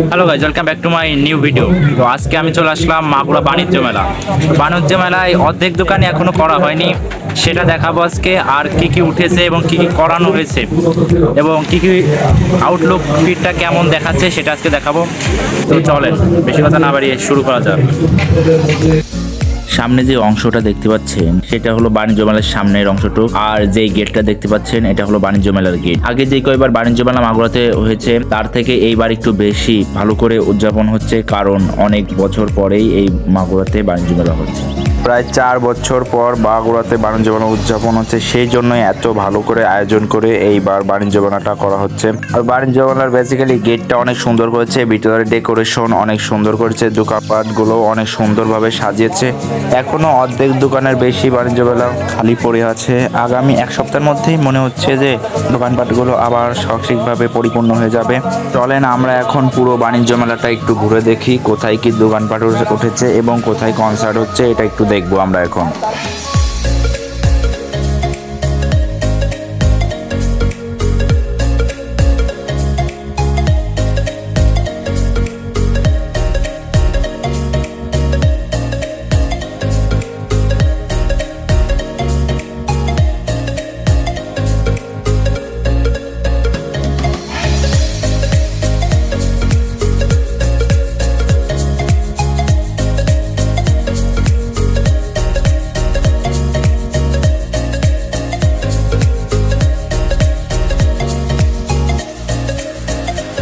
Hello guys, welcome back to my new video. তো আজকে আমি চলে আসলাম মাগুরা বাণিজ্য মেলা। বাণিজ্য মেলায় অর্ধেক দোকানে এখনো করা হয়নি, সেটা দেখাবো আজকে। আর কি কি উঠেছে এবং কি কি করানো হয়েছে এবং কি কি আউটলুক ফিডটা কেমন দেখাচ্ছে সেটা আজকে দেখাবো। তো চলেন বেশি কথা না বাড়িয়ে শুরু করা যাক। সামনে যে অংশটা দেখতে পাচ্ছেন সেটা হলো বাণিজ্য মেলার সামনের অংশটুকু, আর যে গেটটা দেখতে পাচ্ছেন এটা হলো বাণিজ্য মেলার গেট। আগে যে কয়েকবার বাণিজ্য মেলা মাগুরাতে হয়েছে তার থেকে এইবার একটু বেশি ভালো করে উদযাপন হচ্ছে, কারণ অনেক বছর পরেই এই মাগুরাতে বাণিজ্য মেলা হচ্ছে। প্রায় 4 বছর পর মাগুরাতে বাণিজ্য মেলা উদযাপন হচ্ছে, সেই জন্যই এত ভালো করে আয়োজন করে এইবার বাণিজ্য মেলাটা করা হচ্ছে। আর বাণিজ্য মেলার বেসিক্যালি গেটটা অনেক সুন্দর করেছে, ভিতরে ডেকোরেশন অনেক সুন্দর করেছে, দোকানপাটগুলো অনেক সুন্দরভাবে সাজিয়েছে। এখনো অর্ধেক দোকানের বেশি বাণিজ্য মেলা খালি পড়ে আছে। আগামী 1 সপ্তাহের মধ্যেই মনে হচ্ছে যে দোকানপাটগুলো আবার সাংস্কৃতিকভাবে পরিপূর্ণ হয়ে যাবে। চলেন আমরা এখন পুরো বাণিজ্য মেলাটা একটু ঘুরে দেখি, কোথায় কি দোকানপাট উঠেছে এবং কোথায় কনসার্ট হচ্ছে, এটা একটু দেখবো আমরা এখন।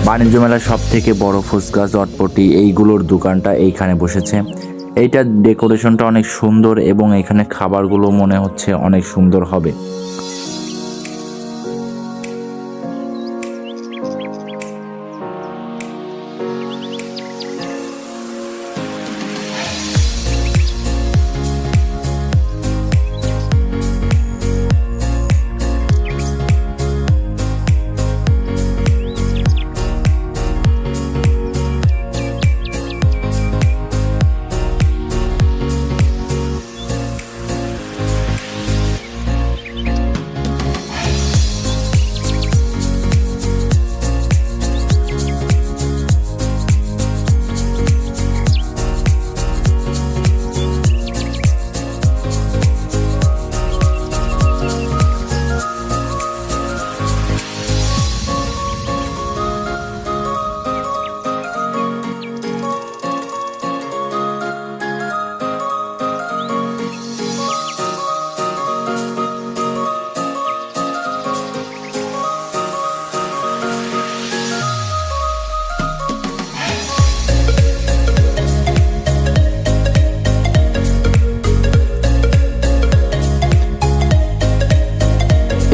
বাণিজ্য মেলার সব থেকে বড় ফুচকা চটপটি এইগুলোর দোকানটা এইখানে বসেছে। এইটার ডেকোরেশনটা অনেক সুন্দর এবং এখানে খাবারগুলো মনে হচ্ছে অনেক সুন্দর হবে।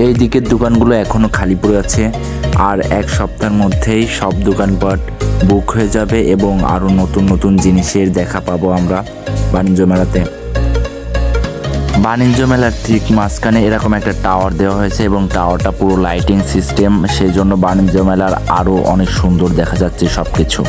এই দিকের দোকানগুলো এখনো খালি পড়ে আছে, আর 1 সপ্তাহের মধ্যেই সব দোকানপাট বুক হয়ে যাবে এবং আরো নতুন নতুন জিনিসের দেখা পাবো আমরা বাণিজ্য মেলাতে। বাণিজ্য মেলার ঠিক মাঝখানে এরকম একটা টাওয়ার দেওয়া হয়েছে এবং টাওয়ারটা পুরো লাইটিং সিস্টেম, সেই জন্য বাণিজ্য মেলার আরো অনেক সুন্দর দেখা যাচ্ছে সবকিছু।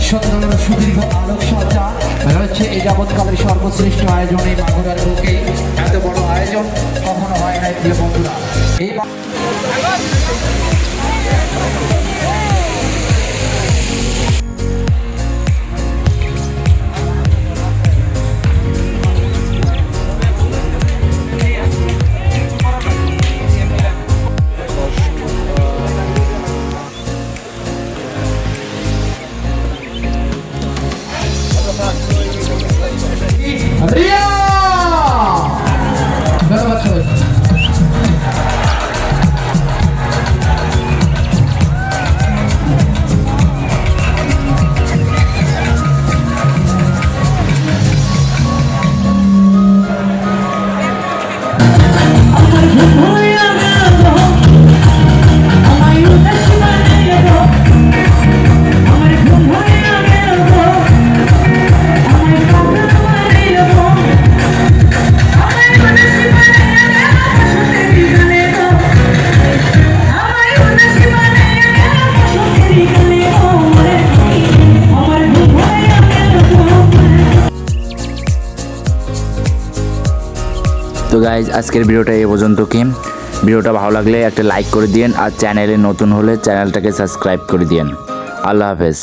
সুন্দর সুদীর্ঘ আলোকসজ্জা হচ্ছে এই যাবৎকালের সর্বশ্রেষ্ঠ আয়োজন। এই মাগুরার বুকে এত বড় আয়োজন কখনো হয় নাই প্রিয় বন্ধুরা। এই রিয়া ধন্যবাদ সবাই। তো গাইজ আজকের ভিডিওটা এই পর্যন্ত কি। ভিডিওটা ভালো লাগলে একটা লাইক করে দিন, আর চ্যানেলে নতুন হলে চ্যানেলটাকে সাবস্ক্রাইব করে দিন। আল্লাহ হাফেজ।